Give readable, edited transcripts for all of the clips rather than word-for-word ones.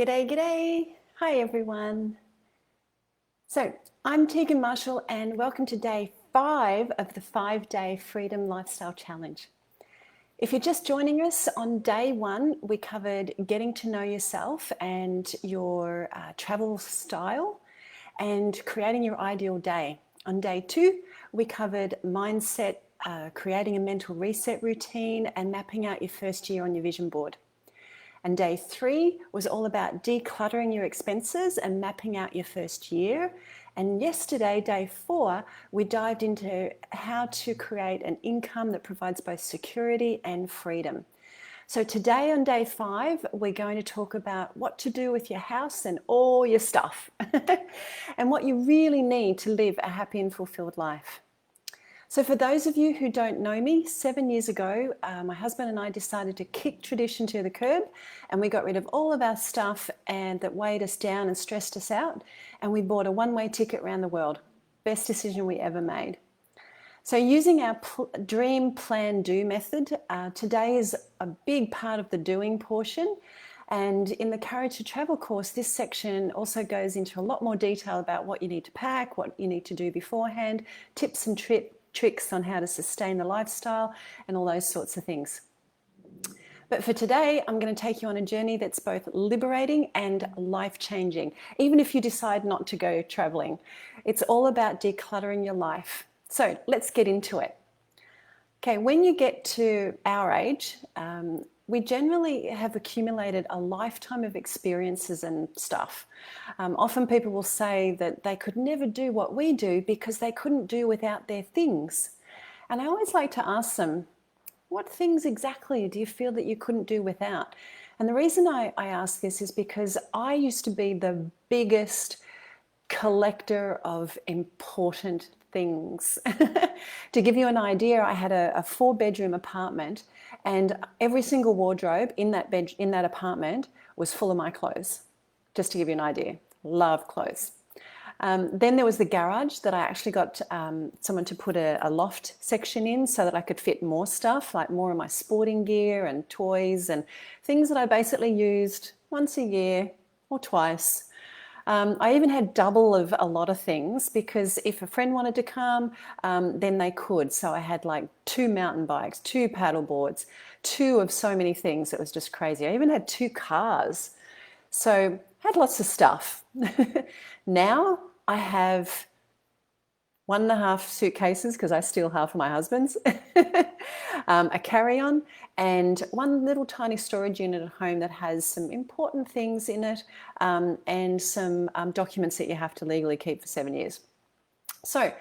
G'day, g'day. Hi, everyone. So, I'm Tegan Marshall, and welcome to day 5 of the 5-day Freedom Lifestyle Challenge. If you're just joining us, on day 1, we covered getting to know yourself and your travel style and creating your ideal day. On day 2, we covered mindset, creating a mental reset routine, and mapping out your first year on your vision board. And day 3 was all about decluttering your expenses and mapping out your first year. And yesterday, day 4, we dived into how to create an income that provides both security and freedom. So today on day 5, we're going to talk about what to do with your house and all your stuff and what you really need to live a happy and fulfilled life. So for those of you who don't know me, 7 years ago, my husband and I decided to kick tradition to the curb, and we got rid of all of our stuff and that weighed us down and stressed us out, and we bought a one-way ticket around the world. Best decision we ever made. So using our dream, plan, do method, today is a big part of the doing portion. And in the Courage to Travel course, this section also goes into a lot more detail about what you need to pack, what you need to do beforehand, tips and tricks on how to sustain the lifestyle and all those sorts of things. But for today, I'm going to take you on a journey that's both liberating and life-changing, even if you decide not to go traveling. It's all about decluttering your life. So let's get into it. Okay, when you get to our age, we generally have accumulated a lifetime of experiences and stuff. Often people will say that they could never do what we do because they couldn't do without their things. And I always like to ask them, what things exactly do you feel that you couldn't do without? And the reason I ask this is because I used to be the biggest collector of important things. To give you an idea, I had a 4-bedroom apartment, and every single wardrobe in that apartment was full of my clothes. Just to give you an idea, love clothes. Then there was the garage that I actually got someone to put a loft section in so that I could fit more stuff, like more of my sporting gear and toys and things that I basically used once a year or twice. I even had double of a lot of things because if a friend wanted to come, then they could. So I had like 2 mountain bikes, 2 paddle boards, 2 of so many things. It was just crazy. I even had 2 cars. So I had lots of stuff. Now I have 1.5 suitcases because I steal half of my husband's, a carry-on, and 1 little tiny storage unit at home that has some important things in it, and some documents that you have to legally keep for 7 years. So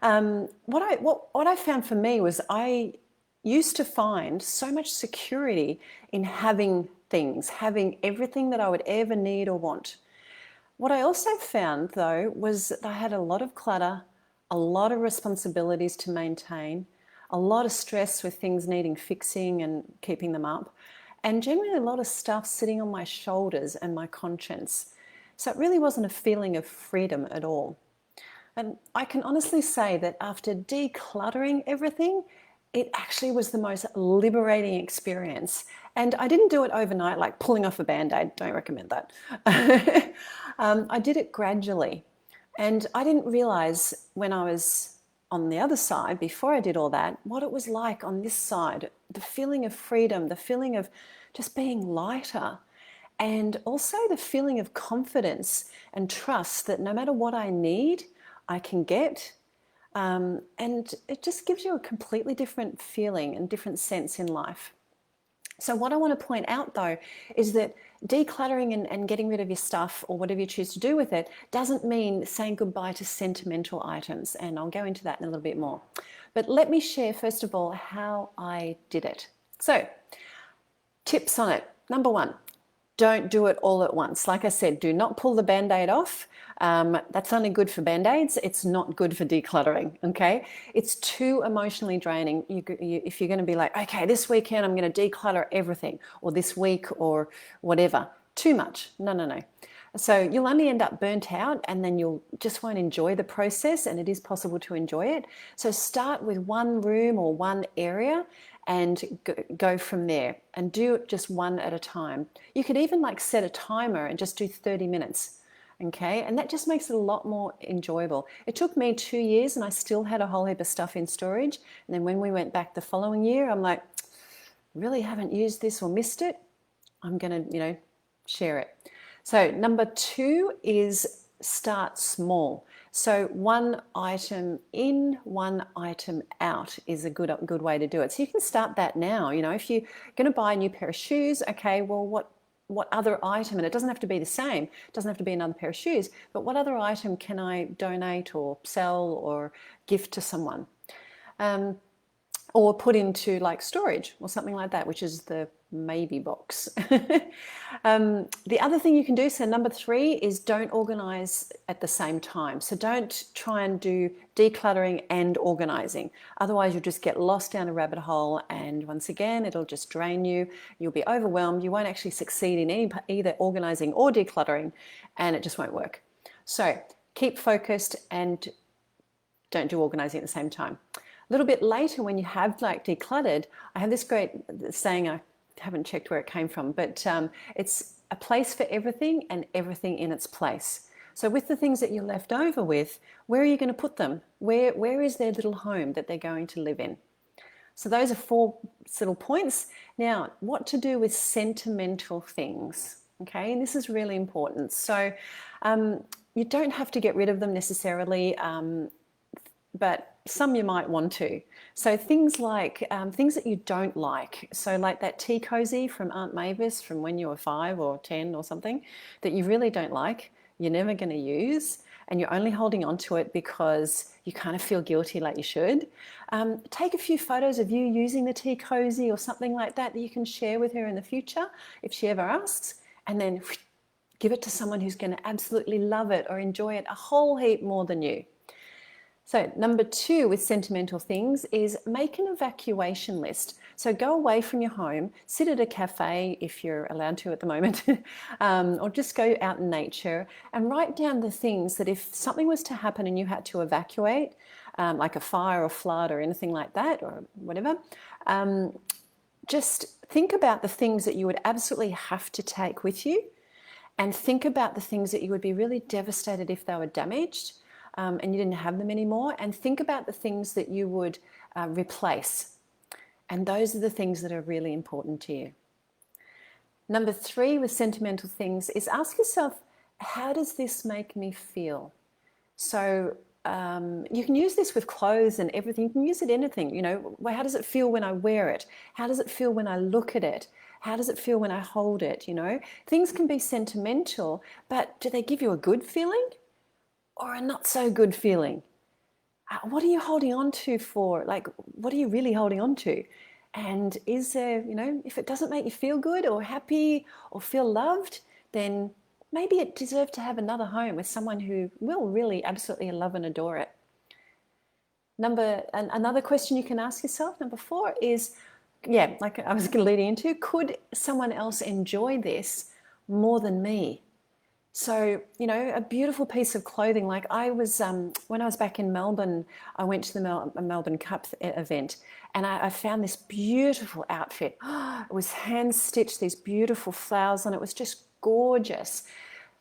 what I found for me was I used to find so much security in having things, having everything that I would ever need or want. What I also found though was that I had a lot of clutter, a lot of responsibilities to maintain, a lot of stress with things needing fixing and keeping them up, and generally a lot of stuff sitting on my shoulders and my conscience. So it really wasn't a feeling of freedom at all. And I can honestly say that after decluttering everything, it actually was the most liberating experience. And I didn't do it overnight, like pulling off a Band-Aid. Don't recommend that. I did it gradually. And I didn't realize when I was on the other side, before I did all that, what it was like on this side, the feeling of freedom, the feeling of just being lighter, and also the feeling of confidence and trust that no matter what I need, I can get. And it just gives you a completely different feeling and different sense in life. So what I want to point out though is that decluttering and getting rid of your stuff or whatever you choose to do with it doesn't mean saying goodbye to sentimental items, and I'll go into that in a little bit more. But let me share first of all how I did it. So tips on it. Number 1, don't do it all at once. Like I said, do not pull the Band-Aid off. That's only good for Band-Aids. It's not good for decluttering, okay? It's too emotionally draining. If you're going to be like, okay, this weekend I'm going to declutter everything, or this week or whatever. Too much. No. So you'll only end up burnt out, and then you'll just won't enjoy the process, and it is possible to enjoy it. So start with 1 room or 1 area and go from there, and do it just one at a time. You could even like set a timer and just do 30 minutes. Okay, and that just makes it a lot more enjoyable. It took me 2 years and I still had a whole heap of stuff in storage. And then when we went back the following year, I'm like, really haven't used this or missed it. I'm going to, share it. So number 2 is start small. So one item in, one item out is a good way to do it. So you can start that now. If you're going to buy a new pair of shoes, okay, well, what other item, and it doesn't have to be the same, it doesn't have to be another pair of shoes, but what other item can I donate or sell or gift to someone? Or put into like storage or something like that, which is the maybe box. The other thing you can do, so number 3, is don't organize at the same time. So don't try and do decluttering and organizing. Otherwise you'll just get lost down a rabbit hole, and once again it'll just drain you. You'll be overwhelmed. You won't actually succeed in either organizing or decluttering, and it just won't work. So keep focused and don't do organizing at the same time. A little bit later, when you have like decluttered, I have this great saying, I haven't checked where it came from, but it's a place for everything and everything in its place. So with the things that you're left over with, where are you going to put them? Where is their little home that they're going to live in? So those are 4 little points. Now, what to do with sentimental things? Okay, and this is really important. So you don't have to get rid of them necessarily, but some you might want to. So things like things that you don't like. So like that tea cozy from Aunt Mavis from when you were 5 or 10 or something that you really don't like, you're never going to use, and you're only holding on to it because you kind of feel guilty like you should. Take a few photos of you using the tea cozy or something like that you can share with her in the future if she ever asks, and then give it to someone who's going to absolutely love it or enjoy it a whole heap more than you. So number 2 with sentimental things is make an evacuation list. So go away from your home, sit at a cafe if you're allowed to at the moment, or just go out in nature and write down the things that if something was to happen and you had to evacuate, like a fire or flood or anything like that or whatever, just think about the things that you would absolutely have to take with you, and think about the things that you would be really devastated if they were damaged. And you didn't have them anymore, and think about the things that you would replace. And those are the things that are really important to you. Number 3 with sentimental things is ask yourself, how does this make me feel? So you can use this with clothes and everything. You can use it in anything. How does it feel when I wear it? How does it feel when I look at it? How does it feel when I hold it? Things can be sentimental, but do they give you a good feeling or a not so good feeling? What are you holding on to for? Like, what are you really holding on to? And is there, if it doesn't make you feel good or happy or feel loved, then maybe it deserves to have another home with someone who will really absolutely love and adore it. Another question you can ask yourself, number 4, is, like I was leading into, could someone else enjoy this more than me? So, a beautiful piece of clothing. Like I was, when I was back in Melbourne, I went to the Melbourne Cup event, and I found this beautiful outfit. It was hand stitched, these beautiful flowers, and it was just gorgeous.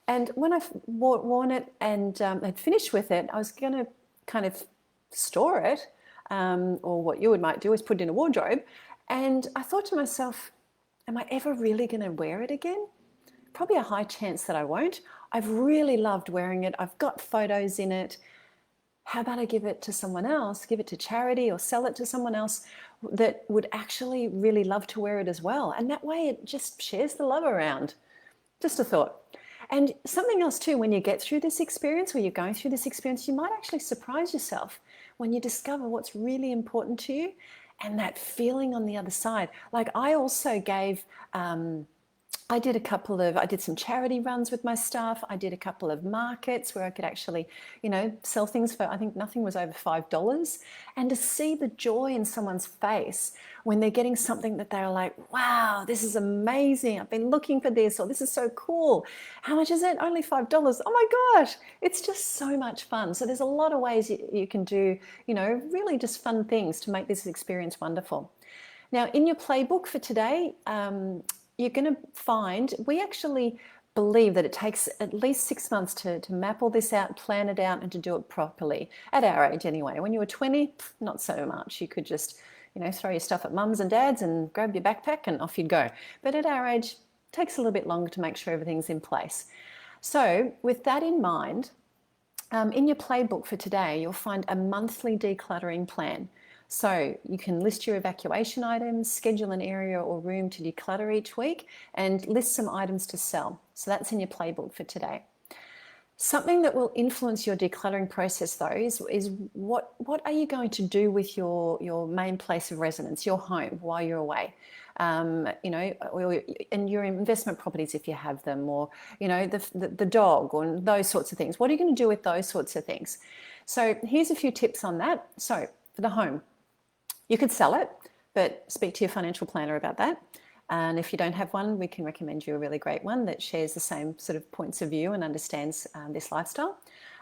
And when I worn it and had finished with it, I was going to kind of store it, or what you might do is put it in a wardrobe. And I thought to myself, am I ever really going to wear it again? Probably a high chance that I won't. I've really loved wearing it. I've got photos in it. How about I give it to someone else, give it to charity or sell it to someone else that would actually really love to wear it as well. And that way it just shares the love around. Just a thought. And something else too, when you get through this experience, or you're going through this experience, you might actually surprise yourself when you discover what's really important to you and that feeling on the other side. Like I also gave, I did some charity runs with my staff. I did a couple of markets where I could actually, sell things for, I think nothing was over $5. And to see the joy in someone's face when they're getting something that they're like, wow, this is amazing. I've been looking for this, or this is so cool. How much is it? Only $5. Oh my gosh, it's just so much fun. So there's a lot of ways you can do, really just fun things to make this experience wonderful. Now, in your playbook for today, you're going to find we actually believe that it takes at least 6 months to map all this out, plan it out, and to do it properly. At our age, anyway. When you were 20, not so much. You could just, throw your stuff at mums and dads and grab your backpack and off you'd go. But at our age, it takes a little bit longer to make sure everything's in place. So, with that in mind, in your playbook for today, you'll find a monthly decluttering plan. So you can list your evacuation items, schedule an area or room to declutter each week, and list some items to sell. So that's in your playbook for today. Something that will influence your decluttering process, though, is what are you going to do with your main place of residence, your home, while you're away? And your investment properties if you have them, or the dog, or those sorts of things. What are you going to do with those sorts of things? So here's a few tips on that. So for the home, you could sell it, but speak to your financial planner about that. And if you don't have one, we can recommend you a really great one that shares the same sort of points of view and understands this lifestyle.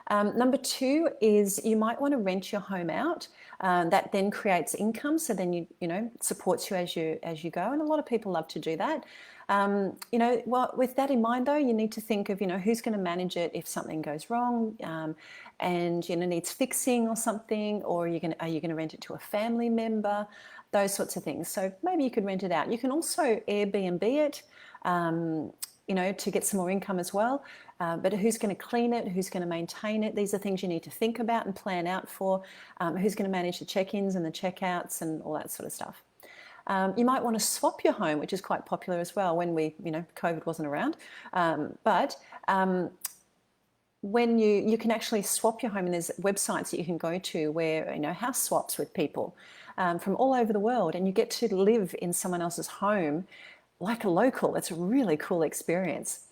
Number 2 is you might want to rent your home out. That then creates income, so then supports you as you go, and a lot of people love to do that. Well, with that in mind, though, you need to think of who's going to manage it if something goes wrong, and needs fixing or something, or are you going to rent it to a family member? Those sorts of things. So maybe you could rent it out. You can also Airbnb it, to get some more income as well. But who's going to clean it? Who's going to maintain it? These are things you need to think about and plan out for. Who's going to manage the check-ins and the check-outs and all that sort of stuff. You might want to swap your home, which is quite popular as well when COVID wasn't around. When you can actually swap your home, and there's websites that you can go to where house swaps with people from all over the world, and you get to live in someone else's home like a local. It's a really cool experience.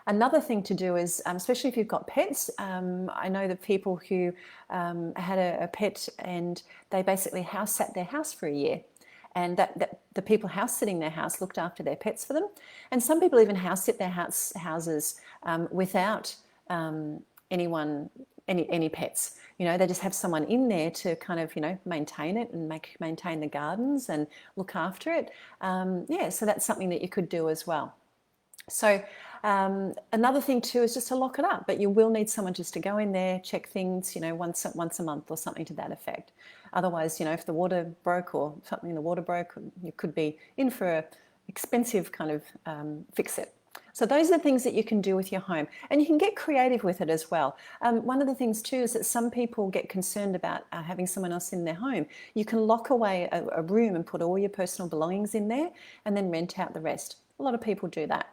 Another thing to do is, especially if you've got pets, I know that people who had a pet and they basically house sat their house for a year, and that the people house sitting their house looked after their pets for them. And some people even house sit their houses without any pets. They just have someone in there to kind of maintain it and maintain the gardens and look after it. So that's something that you could do as well. So another thing too is just to lock it up, but you will need someone just to go in there, check things, once a month or something to that effect. Otherwise, if the water broke or something in the water broke, you could be in for an expensive kind of fix it. So those are the things that you can do with your home, and you can get creative with it as well. One of the things too is that some people get concerned about having someone else in their home. You can lock away a room and put all your personal belongings in there and then rent out the rest. A lot of people do that.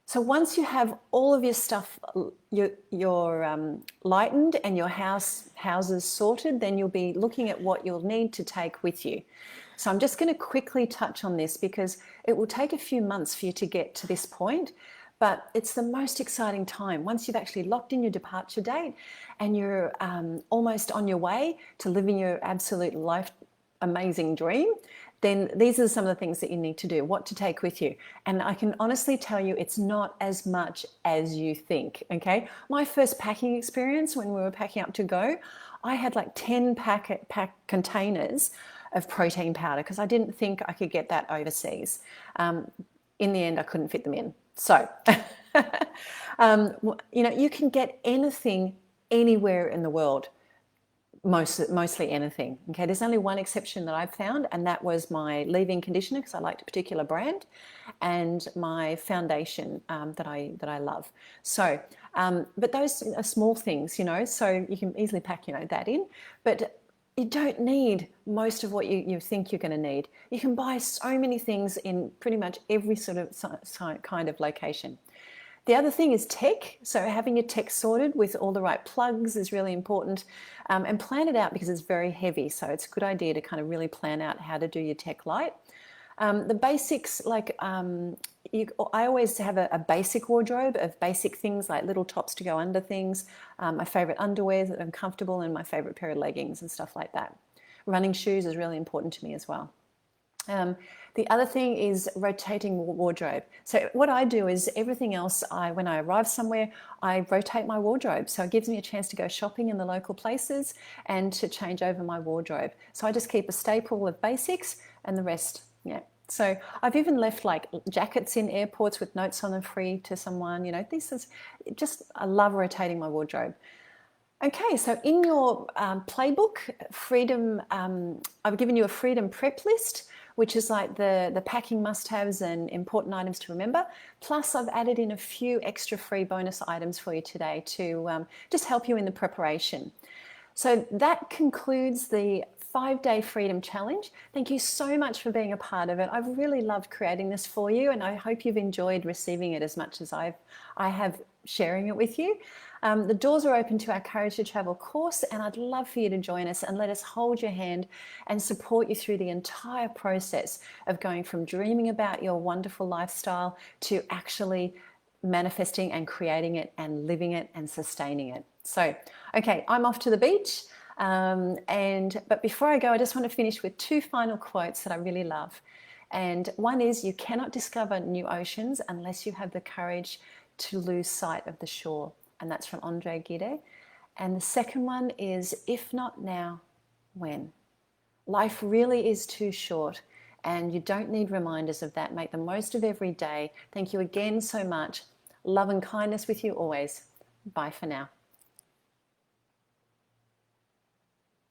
So once you have all of your stuff lightened and your houses sorted, then you'll be looking at what you'll need to take with you. So I'm just going to quickly touch on this because it will take a few months for you to get to this point, but it's the most exciting time. Once you've actually locked in your departure date and you're almost on your way to living your absolute life amazing dream, then these are some of the things that you need to do, what to take with you. And I can honestly tell you it's not as much as you think, okay? My first packing experience when we were packing up to go, I had like 10 pack containers of protein powder because I didn't think I could get that overseas. In the end, I couldn't fit them in. So, you can get anything anywhere in the world. Mostly anything. Okay, there's only one exception that I've found, and that was my leave-in conditioner because I liked a particular brand, and my foundation that I love. So, but those are small things, so you can easily pack that in, but you don't need most of what you think you're going to need. You can buy so many things in pretty much every sort of kind of location. The other thing is tech. So having your tech sorted with all the right plugs is really important, and plan it out because it's very heavy. So it's a good idea to kind of really plan out how to do your tech light. The basics, like I always have a basic wardrobe of basic things like little tops to go under things, my favorite underwear that I'm comfortable in, my favorite pair of leggings and stuff like that. Running shoes is really important to me as well. The other thing is rotating wardrobe. So what I do is everything else, when I arrive somewhere, I rotate my wardrobe. So it gives me a chance to go shopping in the local places and to change over my wardrobe. So I just keep a staple of basics and the rest Yeah. So I've even left like jackets in airports with notes on them free to someone. You know, this is just, I love rotating my wardrobe. Okay, so in your playbook, Freedom, I've given you a Freedom prep list, which is like the packing must-haves and important items to remember. Plus, I've added in a few extra free bonus items for you today to just help you in the preparation. So that concludes the 5-day Freedom Challenge. Thank you so much for being a part of it. I've really loved creating this for you, and I hope you've enjoyed receiving it as much as I have sharing it with you. The doors are open to our Courage to Travel course, and I'd love for you to join us and let us hold your hand and support you through the entire process of going from dreaming about your wonderful lifestyle to actually manifesting and creating it and living it and sustaining it. So, okay, I'm off to the beach. But before I go, I just want to finish with 2 final quotes that I really love. And one is, you cannot discover new oceans unless you have the courage to lose sight of the shore. And that's from Andre Gide. And the second one is, if not now, when? Life really is too short, and you don't need reminders of that. Make the most of every day. Thank you again so much. Love and kindness with you always. Bye for now.